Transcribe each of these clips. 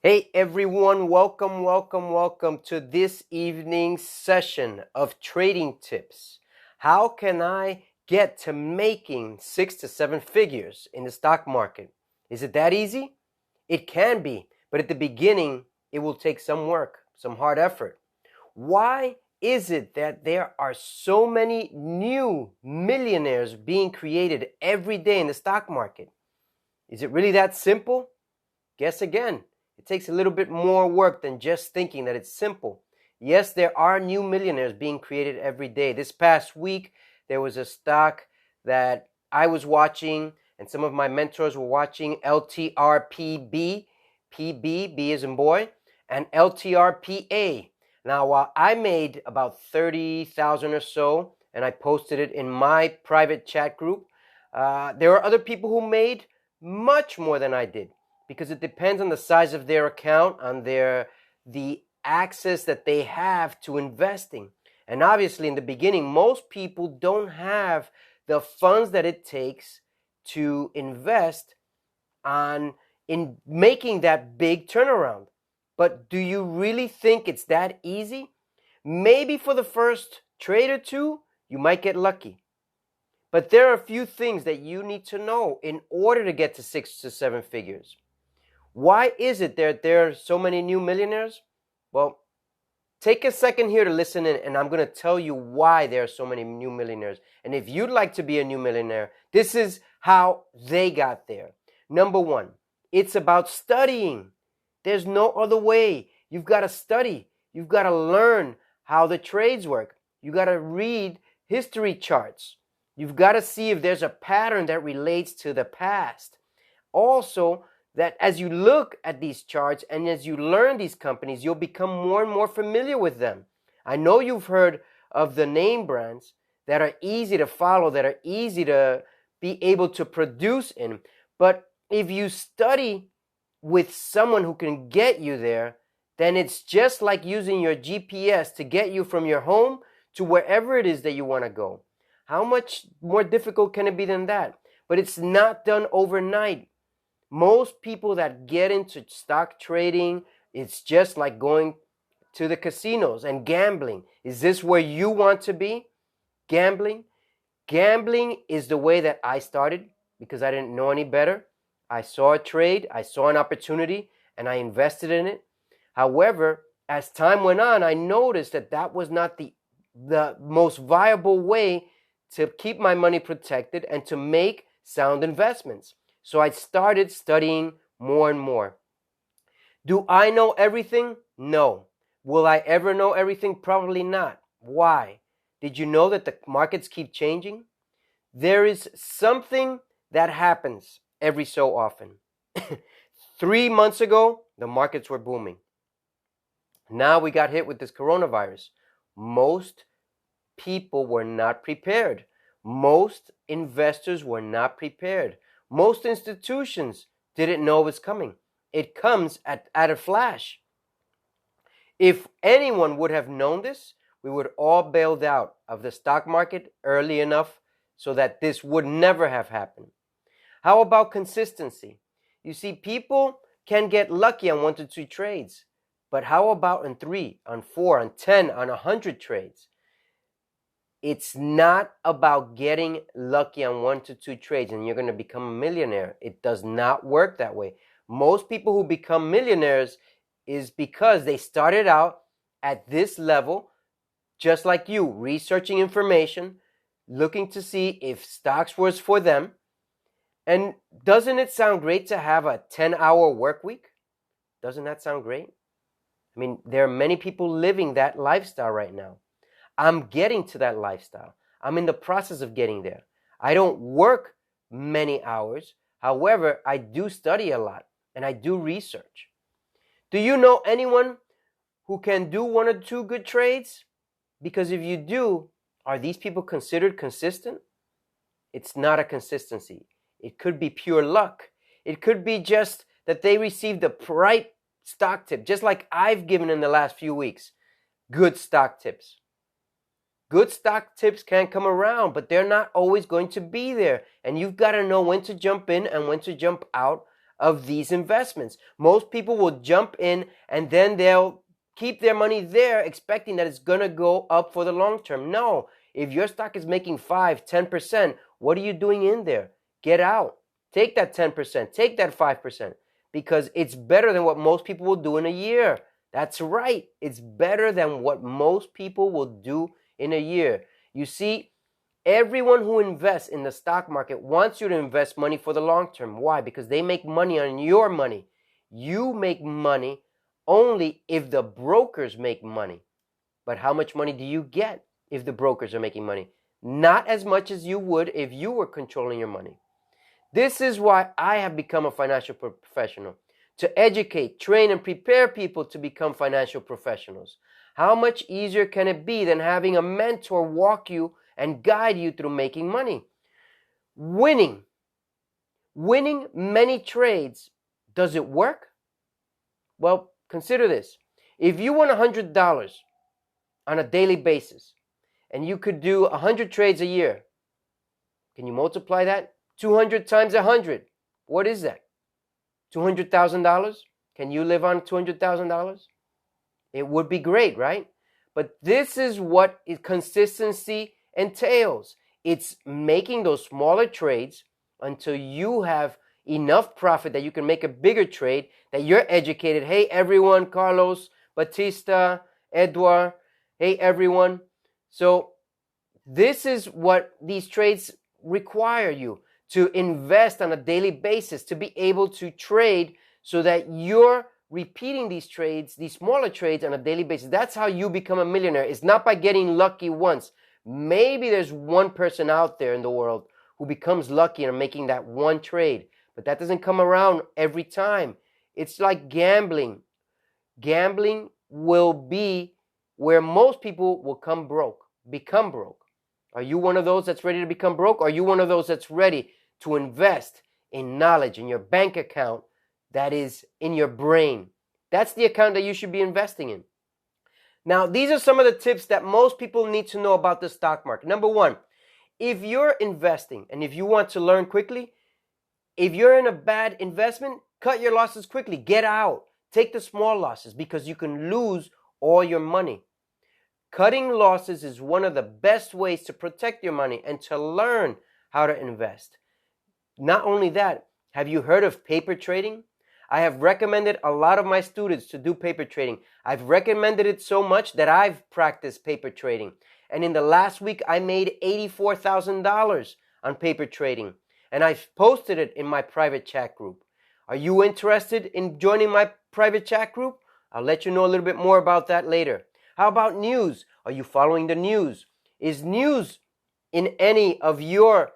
Hey everyone, welcome to this evening's session of trading tips. How can I get to making 6 to 7 figures in the stock market? Is it that easy? It can be, but at the beginning, it will take some work, some hard effort. Why is it that there are so many new millionaires being created every day in the stock market? Is it really that simple? Guess again. It takes a little bit more work than just thinking that it's simple. Yes, there are new millionaires being created every day. This past week, there was a stock that I was watching and some of my mentors were watching, LTRPB, PB, B as in boy, and LTRPA. Now, while I made about 30,000 or so, and I posted it in my private chat group, there are other people who made much more than I did, because it depends on the size of their account, on the access that they have to investing. And obviously, in the beginning, most people don't have the funds that it takes to invest in making that big turnaround. But do you really think it's that easy? Maybe for the first trade or two, you might get lucky. But there are a few things that you need to know in order to get to 6 to 7 figures. Why is it that there are so many new millionaires? Well, take a second here to listen in, and I'm going to tell you why there are so many new millionaires. And if you'd like to be a new millionaire, this is how they got there. Number one, it's about studying. There's no other way. You've got to study. You've got to learn how the trades work. You've got to read history charts. You've got to see if there's a pattern that relates to the past. Also, that as you look at these charts and as you learn these companies, you'll become more and more familiar with them. I know you've heard of the name brands that are easy to follow, that are easy to be able to produce in. But if you study with someone who can get you there, then it's just like using your GPS to get you from your home to wherever it is that you want to go. How much more difficult can it be than that? But it's not done overnight. Most people that get into stock trading, it's just like going to the casinos and gambling. Is this where you want to be? Gambling? Gambling is the way that I started because I didn't know any better. I saw a trade, I saw an opportunity, and I invested in it. However, as time went on, I noticed that that was not the most viable way to keep my money protected and to make sound investments. So I started studying more and more. Do I know everything? No. Will I ever know everything? Probably not. Why? Did you know that the markets keep changing? There is something that happens every so often. 3 months ago, the markets were booming. Now we got hit with this coronavirus. Most people were not prepared. Most investors were not prepared. Most institutions didn't know it was coming. It comes at a flash. If anyone would have known this, we would all bailed out of the stock market early enough so that this would never have happened. How about consistency? You see, people can get lucky on 1 to 2 trades, but how about on 3, on 4, on 10, on 100 trades? It's not about getting lucky on 1 to 2 trades and you're going to become a millionaire. It does not work that way. Most people who become millionaires is because they started out at this level, just like you, researching information, looking to see if stocks was for them. And doesn't it sound great to have a 10-hour work week? Doesn't that sound great? I mean, there are many people living that lifestyle right now. I'm getting to that lifestyle. I'm in the process of getting there. I don't work many hours. However, I do study a lot and I do research. Do you know anyone who can do 1 or 2 good trades? Because if you do, are these people considered consistent? It's not a consistency. It could be pure luck. It could be just that they received the right stock tip, just like I've given in the last few weeks. Good stock tips. Good stock tips can come around, but they're not always going to be there. And you've got to know when to jump in and when to jump out of these investments. Most people will jump in and then they'll keep their money there expecting that it's going to go up for the long term. No, if your stock is making 5, 10%, what are you doing in there? Get out. Take that 10%, take that 5%, because it's better than what most people will do in a year. That's right. It's better than what most people will do in a year. You see, everyone who invests in the stock market wants you to invest money for the long term. Why? Because they make money on your money. You make money only if the brokers make money. But how much money do you get if the brokers are making money? Not as much as you would if you were controlling your money. This is why I have become a financial professional, to educate, train, and prepare people to become financial professionals. How much easier can it be than having a mentor walk you and guide you through making money? Winning many trades, does it work? Well, consider this. If you won $100 on a daily basis and you could do 100 trades a year, can you multiply that? 200 times 100. What is that? $200,000? Can you live on $200,000? It would be great, right? But this is what consistency entails. It's making those smaller trades until you have enough profit that you can make a bigger trade, that you're educated. Hey, everyone, Carlos, Batista, Edward, hey, everyone. So this is what these trades require you to invest on a daily basis, to be able to trade so that you're repeating these trades, these smaller trades on a daily basis. That's how you become a millionaire. It's not by getting lucky once. Maybe there's one person out there in the world who becomes lucky and making that one trade, but that doesn't come around every time. It's like gambling. Gambling will be where most people will become broke. Are you one of those that's ready to become broke? Are you one of those that's ready to invest in knowledge, in your bank account that is in your brain? That's the account that you should be investing in. Now, these are some of the tips that most people need to know about the stock market. Number one, if you're investing and if you want to learn quickly, if you're in a bad investment, cut your losses quickly. Get out. Take the small losses because you can lose all your money. Cutting losses is one of the best ways to protect your money and to learn how to invest. Not only that, have you heard of paper trading? I have recommended a lot of my students to do paper trading. I've recommended it so much that I've practiced paper trading. And in the last week, I made $84,000 on paper trading. And I've posted it in my private chat group. Are you interested in joining my private chat group? I'll let you know a little bit more about that later. How about news? Are you following the news? Is news in any of your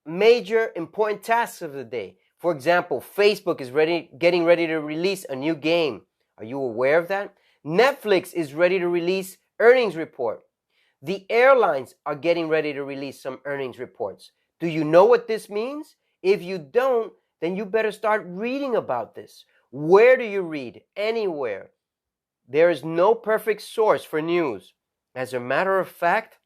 major important tasks of the day? For example, Facebook is getting ready to release a new game. Are you aware of that? Netflix is ready to release earnings report. The airlines are getting ready to release some earnings reports. Do you know what this means? If you don't, then you better start reading about this. Where do you read? Anywhere. There is no perfect source for news. As a matter of fact,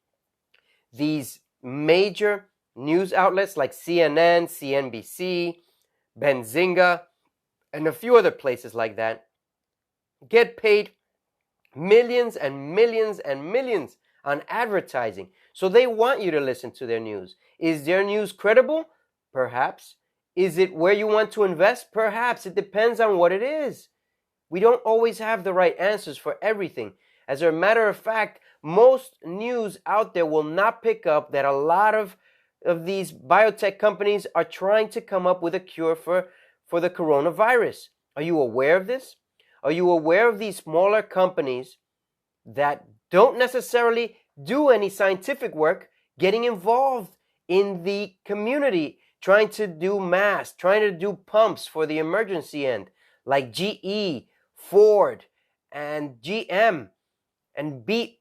these major news outlets like CNN, CNBC, Benzinga, and a few other places like that get paid millions and millions and millions on advertising. So they want you to listen to their news. Is their news credible? Perhaps. Is it where you want to invest? Perhaps. It depends on what it is. We don't always have the right answers for everything. As a matter of fact, most news out there will not pick up that a lot of these biotech companies are trying to come up with a cure for the coronavirus. Are you aware of this? Are you aware of these smaller companies that don't necessarily do any scientific work getting involved in the community, trying to do masks, trying to do pumps for the emergency end, like GE, Ford, and GM, and Boeing,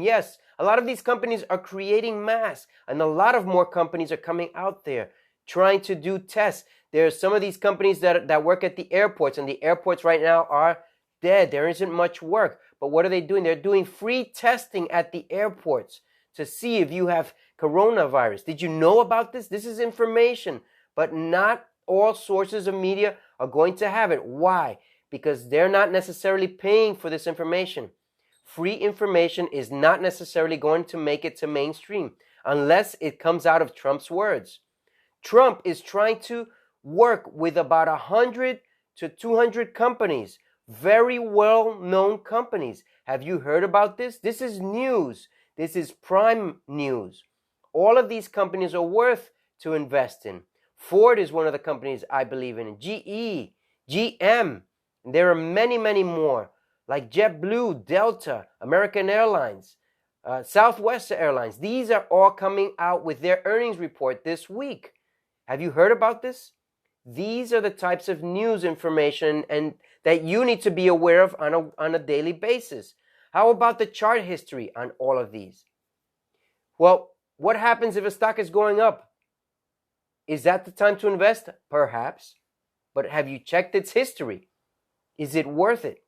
yes. A lot of these companies are creating masks, and a lot of more companies are coming out there trying to do tests. There are some of these companies that work at the airports, and the airports right now are dead. There isn't much work. But what are they doing? They're doing free testing at the airports to see if you have coronavirus. Did you know about this? This is information but not all sources of media are going to have it. Why? Because they're not necessarily paying for this information. Free information is not necessarily going to make it to mainstream unless it comes out of Trump's words. Trump is trying to work with about 100 to 200 companies, very well-known companies. Have you heard about this? This is news. This is prime news. All of these companies are worth to invest in. Ford is one of the companies I believe in. GE, GM. There are many, many more, like JetBlue, Delta, American Airlines, Southwest Airlines. These are all coming out with their earnings report this week. Have you heard about this? These are the types of news information and that you need to be aware of on a daily basis. How about the chart history on all of these? Well, what happens if a stock is going up? Is that the time to invest? Perhaps. But have you checked its history? Is it worth it?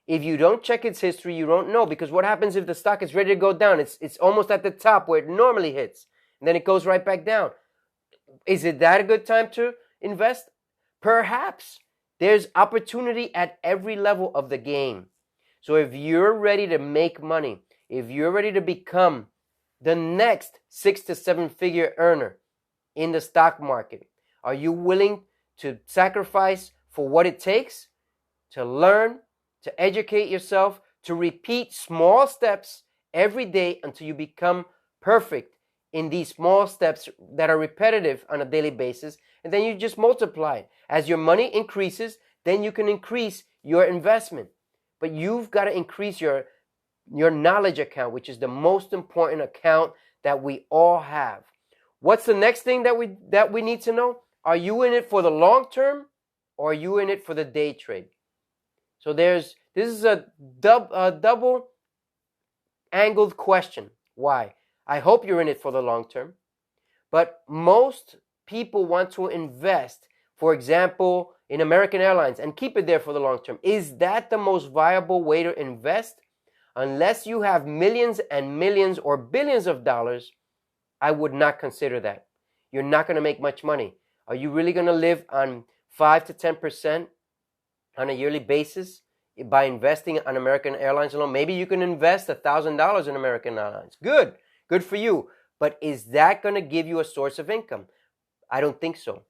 If you don't check its history, you don't know, because what happens if the stock is ready to go down? It's almost at the top where it normally hits, and then it goes right back down. Is it that a good time to invest? Perhaps. There's opportunity at every level of the game. So if you're ready to make money, if you're ready to become the next 6 to 7 figure earner in the stock market, are you willing to sacrifice for what it takes to learn, to educate yourself, to repeat small steps every day until you become perfect in these small steps that are repetitive on a daily basis, and then you just multiply it. As your money increases, then you can increase your investment. But you've got to increase your knowledge account, which is the most important account that we all have. What's the next thing that we need to know? Are you in it for the long term, or are you in it for the day trade? So this is a double angled question. Why? I hope you're in it for the long term. But most people want to invest, for example, in American Airlines and keep it there for the long term. Is that the most viable way to invest? Unless you have millions and millions or billions of dollars, I would not consider that. You're not going to make much money. Are you really going to live on 5 to 10% on a yearly basis by investing on American Airlines alone? Maybe you can invest $1,000 in American Airlines. Good for you. But is that going to give you a source of income? I don't think so.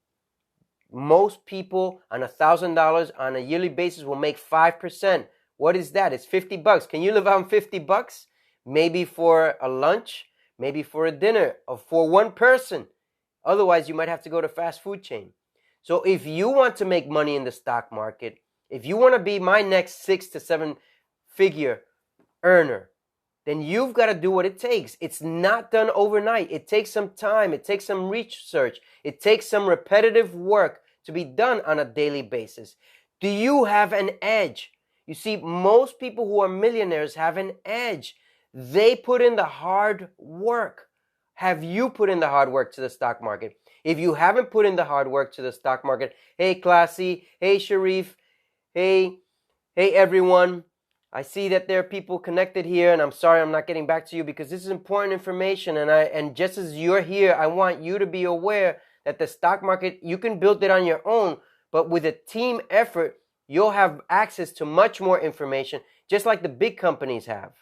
Most people on $1,000 on a yearly basis will make 5%. What is that? It's $50. Can you live on $50? Maybe for a lunch, maybe for a dinner, or for one person. Otherwise, you might have to go to fast food chain. So if you want to make money in the stock market, if you want to be my next 6 to 7 figure earner, then you've got to do what it takes. It's not done overnight. It takes some time. It takes some research. It takes some repetitive work to be done on a daily basis. Do you have an edge? You see, most people who are millionaires have an edge. They put in the hard work. Have you put in the hard work to the stock market? If you haven't put in the hard work to the stock market, hey Classy, hey Sharif, hey everyone, I see that there are people connected here, and I'm sorry I'm not getting back to you because this is important information, and just as you're here, I want you to be aware that the stock market, you can build it on your own, but with a team effort, you'll have access to much more information, just like the big companies have.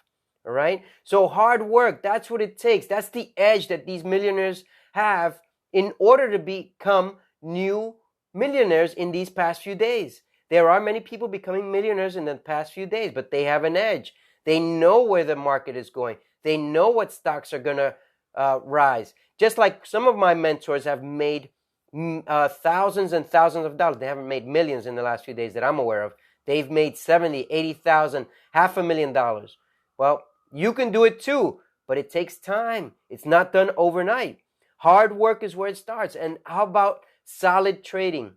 All right? So hard work, that's what it takes. That's the edge that these millionaires have in order to become new millionaires in these past few days. There are many people becoming millionaires in the past few days, but they have an edge. They know where the market is going. They know what stocks are going to rise. Just like some of my mentors have made thousands and thousands of dollars. They haven't made millions in the last few days that I'm aware of. They've made 70, 80,000, $500,000. Well, you can do it too, but it takes time. It's not done overnight. Hard work is where it starts. And how about solid trading?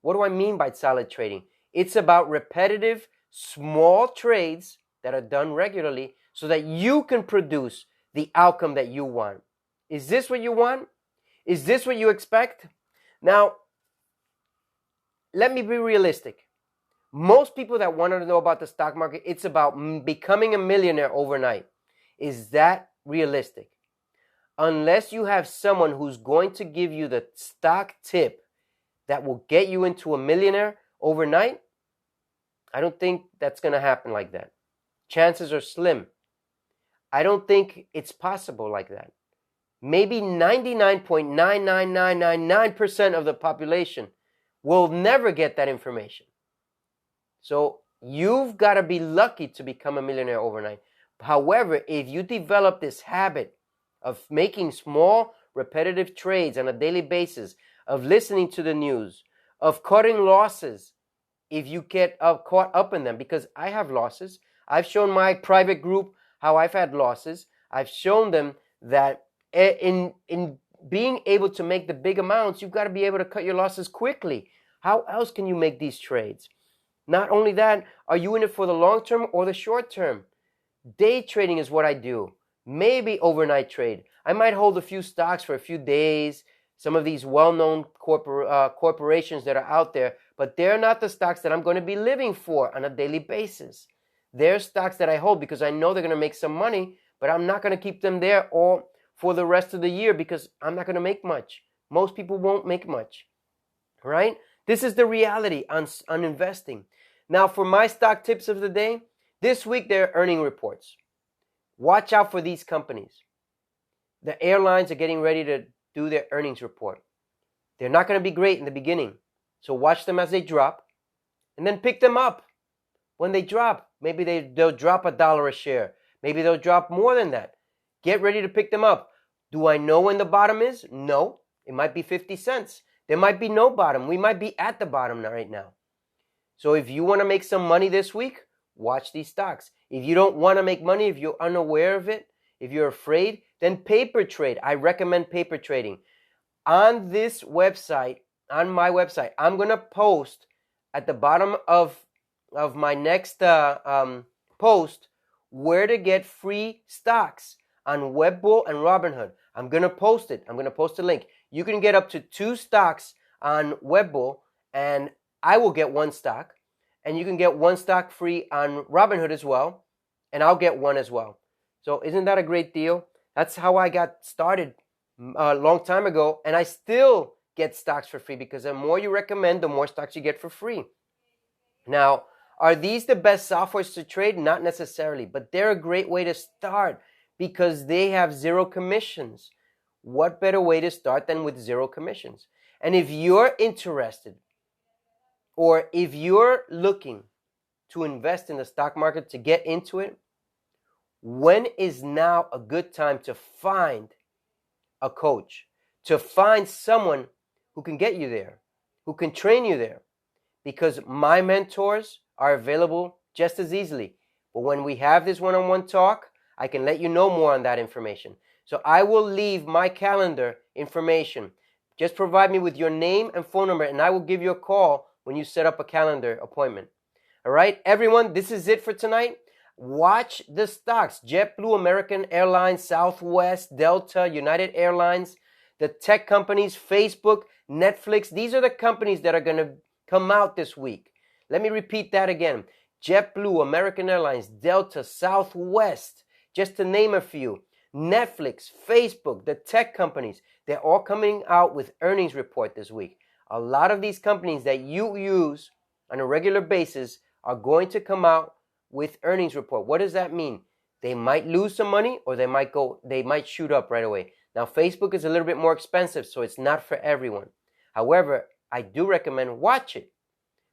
What do I mean by solid trading? It's about repetitive, small trades that are done regularly so that you can produce the outcome that you want. Is this what you want? Is this what you expect? Now, let me be realistic. Most people that want to know about the stock market, it's about becoming a millionaire overnight. Is that realistic? unless you have someone who's going to give you the stock tip that will get you into a millionaire overnight, I don't think that's going to happen like that. Chances are slim. I don't think it's possible like that. Maybe 99.99999% of the population will never get that information. So you've got to be lucky to become a millionaire overnight. However, if you develop this habit of making small, repetitive trades on a daily basis, of listening to the news, of cutting losses, if you get caught up in them, because I have losses. I've shown my private group how I've had losses. I've shown them that in being able to make the big amounts, you've got to be able to cut your losses quickly. How else can you make these trades? Not only that, are you in it for the long term or the short term? Day trading is what I do. Maybe overnight trade. I might hold a few stocks for a few days, some of these well-known corporations that are out there, but they're not the stocks that I'm going to be living for on a daily basis. They're stocks that I hold because I know they're going to make some money, but I'm not going to keep them there all for the rest of the year because I'm not going to make much. Most people won't make much, right? This is the reality on investing. Now, for my stock tips of the day, this week there are earning reports. Watch out for these companies. The airlines are getting ready to do their earnings report. They're not going to be great in the beginning. So watch them as they drop and then pick them up when they drop. Maybe they'll drop $1 a share. Maybe they'll drop more than that. Get ready to pick them up. Do I know when the bottom is? No. It might be 50 cents. There might be no bottom. We might be at the bottom right now. So if you want to make some money this week, watch these stocks. If you don't want to make money, if you're unaware of it, if you're afraid, then paper trade. I recommend paper trading. On this website, on my website, I'm going to post at the bottom of my next post where to get free stocks on Webbull and Robinhood. I'm going to post it. I'm going to post a link. You can get up to 2 stocks on Webbull, and I will get 1 stock. And you can get 1 stock free on Robinhood as well, and I'll get 1 as well. So isn't that a great deal? That's how I got started a long time ago, and I still get stocks for free because the more you recommend, the more stocks you get for free. Now, are these the best softwares to trade? Not necessarily, but they're a great way to start because they have 0 commissions. What better way to start than with 0 commissions? And if you're interested, or if you're looking to invest in the stock market, to get into it, when is now a good time to find a coach, to find someone who can get you there, who can train you there? Because my mentors are available just as easily. But when we have this one-on-one talk, I can let you know more on that information. So I will leave my calendar information. Just provide me with your name and phone number, and I will give you a call when you set up a calendar appointment. All right, everyone, this is it for tonight. Watch the stocks: JetBlue, American Airlines, Southwest, Delta, United Airlines, the tech companies, Facebook, Netflix. These are the companies that are going to come out this week. Let me repeat that again. JetBlue, American Airlines, Delta, Southwest, just to name a few. Netflix, Facebook, the tech companies, they're all coming out with earnings report this week. A lot of these companies that you use on a regular basis are going to come out with earnings report. What does that mean? They might lose some money, or they might shoot up right away. Now, Facebook is a little bit more expensive, so it's not for everyone. However, I do recommend watch it.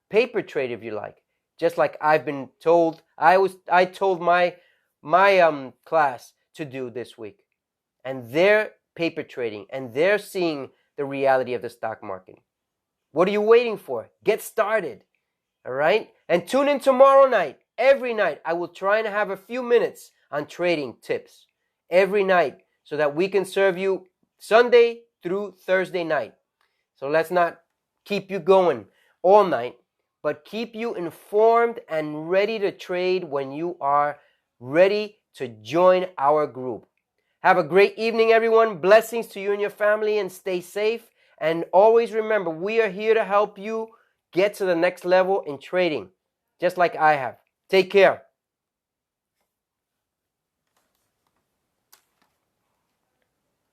Paper trade if you like. Just like I've been told, I told my class to do this week. And they're paper trading, and they're seeing the reality of the stock market. What are you waiting for? Get started. All right? And tune in tomorrow night. Every night, I will try and have a few minutes on trading tips. Every night, so that we can serve you Sunday through Thursday night. So let's not keep you going all night, but keep you informed and ready to trade when you are ready to join our group. Have a great evening, everyone. Blessings to you and your family, and stay safe. And always remember, we are here to help you get to the next level in trading, just like I have. Take care.